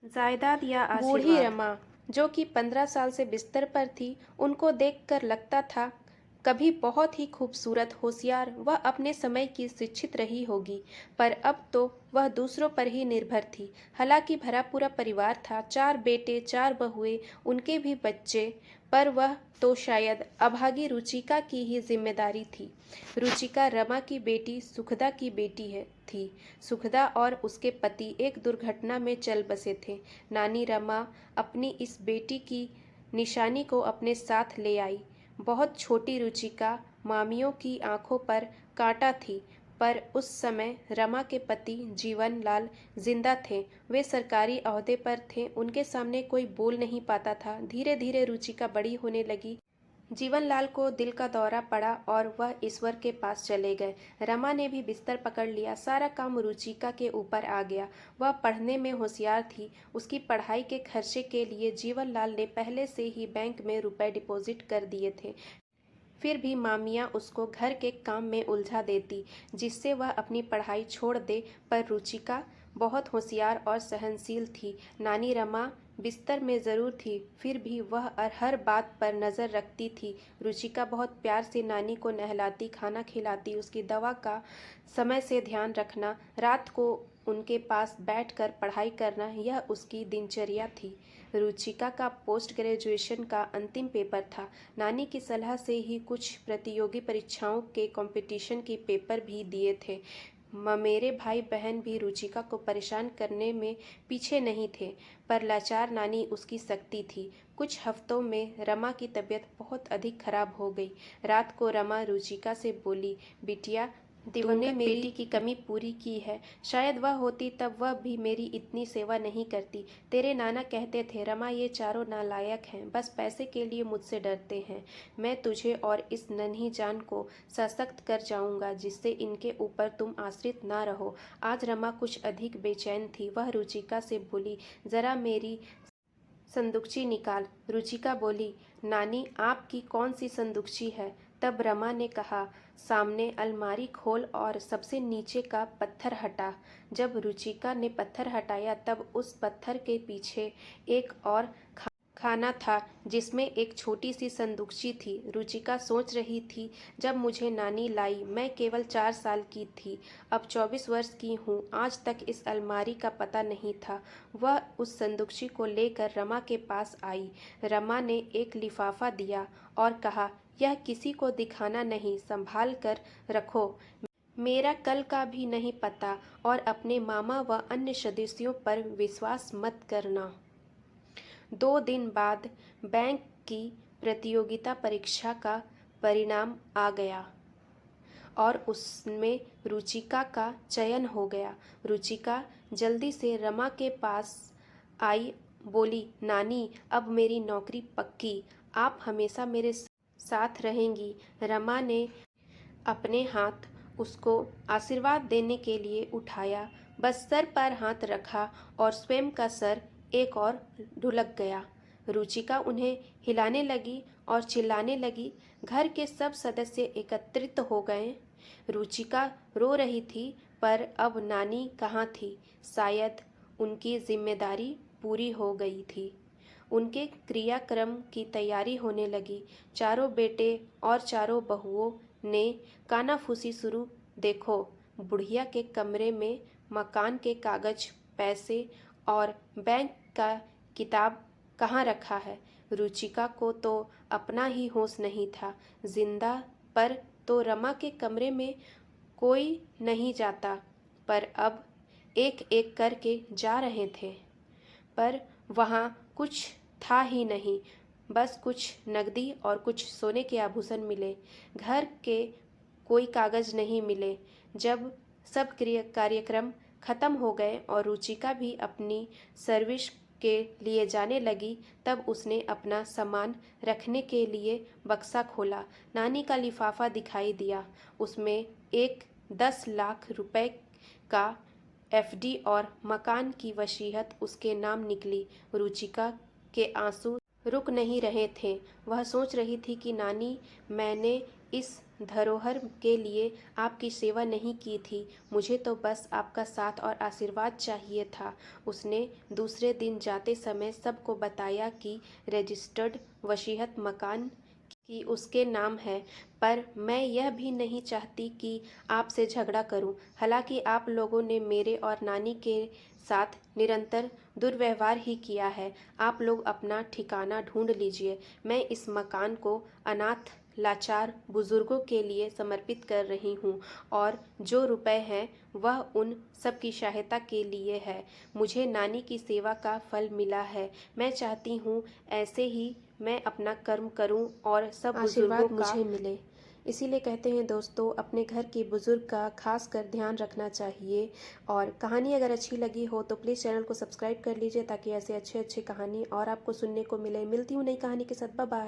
जायदाद या बूढ़ी आशीर्वाद। रमा, जो कि 15 साल से बिस्तर पर थी, उनको देखकर लगता था कभी बहुत ही खूबसूरत, होशियार व अपने समय की शिक्षित रही होगी, पर अब तो वह दूसरों पर ही निर्भर थी। हालांकि भरा पूरा परिवार था, 4 बेटे, 4 बहुएं, उनके भी बच्चे, पर वह तो शायद अभागी रुचिका की ही जिम्मेदारी थी। रुचिका रमा की बेटी सुखदा की बेटी थी। सुखदा और उसके पति एक दुर्घटना में चल बसे थे। नानी रमा अपनी इस बेटी की निशानी को अपने साथ ले आई। बहुत छोटी रुचिका मामियों की आंखों पर कांटा थी, पर उस समय रमा के पति जीवन लाल जिंदा थे। वे सरकारी ओहदे पर थे, उनके सामने कोई बोल नहीं पाता था। धीरे धीरे रुचिका बड़ी होने लगी। जीवनलाल को दिल का दौरा पड़ा और वह ईश्वर के पास चले गए। रमा ने भी बिस्तर पकड़ लिया। सारा काम रुचिका के ऊपर आ गया। वह पढ़ने में होशियार थी। उसकी पढ़ाई के खर्चे के लिए जीवनलाल ने पहले से ही बैंक में रुपए डिपॉजिट कर दिए थे। फिर भी मामियाँ उसको घर के काम में उलझा देती, जिससे वह अपनी पढ़ाई छोड़ दे। पर रुचिका बहुत होशियार और सहनशील थी। नानी रमा बिस्तर में ज़रूर थी, फिर भी वह हर बात पर नज़र रखती थी। रुचिका बहुत प्यार से नानी को नहलाती, खाना खिलाती, उसकी दवा का समय से ध्यान रखना, रात को उनके पास बैठकर पढ़ाई करना, यह उसकी दिनचर्या थी। रुचिका का पोस्ट ग्रेजुएशन का अंतिम पेपर था। नानी की सलाह से ही कुछ प्रतियोगी परीक्षाओं के कंपटीशन के पेपर भी दिए थे। मेरे भाई बहन भी रुचिका को परेशान करने में पीछे नहीं थे, पर लाचार नानी उसकी शक्ति थी। कुछ हफ्तों में रमा की तबीयत बहुत अधिक खराब हो गई। रात को रमा रुचिका से बोली, बिटिया, तूने मेरी बेटी की कमी पूरी की है। शायद वह होती तब वह भी मेरी इतनी सेवा नहीं करती। तेरे नाना कहते थे, रमा ये चारों नालायक हैं, बस पैसे के लिए मुझसे डरते हैं। मैं तुझे और इस नन्ही जान को सशक्त कर जाऊंगा, जिससे इनके ऊपर तुम आश्रित ना रहो। आज रमा कुछ अधिक बेचैन थी। वह रुचिका से बोली, जरा मेरी संदूकची निकाल। रुचिका बोली, नानी आपकी कौन सी संदूकची है? तब रमा ने कहा, सामने अलमारी खोल और सबसे नीचे का पत्थर हटा। जब रुचिका ने पत्थर हटाया तब उस पत्थर के पीछे एक और खाना था, जिसमें एक छोटी सी संदूकची थी। रुचिका सोच रही थी, जब मुझे नानी लाई मैं केवल 4 साल की थी, अब 24 वर्ष की हूँ। आज तक इस अलमारी का पता नहीं था। वह उस संदूकची को लेकर रमा के पास आई। रमा ने एक लिफाफा दिया और कहा, यह किसी को दिखाना नहीं, संभाल कर रखो। मेरा कल का भी नहीं पता, और अपने मामा व अन्य सदस्यों पर विश्वास मत करना। 2 दिन बाद बैंक की प्रतियोगिता परीक्षा का परिणाम आ गया और उसमें रुचिका का चयन हो गया। रुचिका जल्दी से रमा के पास आई, बोली, नानी अब मेरी नौकरी पक्की, आप हमेशा मेरे साथ रहेंगी। रमा ने अपने हाथ उसको आशीर्वाद देने के लिए उठाया, बस सर पर हाथ रखा और स्वयं का सर एक और ढुलक गया। रुचिका उन्हें हिलाने लगी और चिल्लाने लगी। घर के सब सदस्य एकत्रित हो गए। रुचिका रो रही थी, पर अब नानी कहाँ थी? शायद उनकी जिम्मेदारी पूरी हो गई थी। उनके क्रियाक्रम की तैयारी होने लगी। चारों बेटे और चारों बहुओं ने कानाफूसी शुरू। देखो, बुढ़िया के कमरे में मकान के कागज, पैसे और बैंक का किताब कहाँ रखा है? रुचिका को तो अपना ही होश नहीं था। जिंदा पर तो रमा के कमरे में कोई नहीं जाता, पर अब एक एक करके जा रहे थे। पर वहाँ कुछ था ही नहीं, बस कुछ नकदी और कुछ सोने के आभूषण मिले। घर के कोई कागज नहीं मिले। जब सब कार्यक्रम खत्म हो गए और रुचिका भी अपनी सर्विस के लिए जाने लगी, तब उसने अपना सामान रखने के लिए बक्सा खोला। नानी का लिफाफा दिखाई दिया। उसमें एक 10 लाख रुपए का एफडी और मकान की वसीयत उसके नाम निकली। रुचिका के आंसू रुक नहीं रहे थे। वह सोच रही थी कि नानी, मैंने इस धरोहर के लिए आपकी सेवा नहीं की थी। मुझे तो बस आपका साथ और आशीर्वाद चाहिए था। उसने दूसरे दिन जाते समय सबको बताया कि रजिस्टर्ड वसीयत मकान की उसके नाम है, पर मैं यह भी नहीं चाहती कि आपसे झगड़ा करूं। हालांकि आप लोगों ने मेरे और नानी के साथ निरंतर दुर्व्यवहार ही किया है। आप लोग अपना ठिकाना ढूंढ लीजिए। मैं इस मकान को अनाथ लाचार बुजुर्गों के लिए समर्पित कर रही हूँ और जो रुपए हैं वह उन सब की सहायता के लिए है। मुझे नानी की सेवा का फल मिला है। मैं चाहती हूँ ऐसे ही मैं अपना कर्म करूं और सब बुजुर्गों का मुझे मिले। इसीलिए कहते हैं दोस्तों, अपने घर के बुजुर्ग का खास कर ध्यान रखना चाहिए। और कहानी अगर अच्छी लगी हो तो प्लीज़ चैनल को सब्सक्राइब कर लीजिए ताकि ऐसे अच्छे अच्छे कहानी और आपको सुनने को मिले। मिलती हूँ नई कहानी के साथ। Bye bye.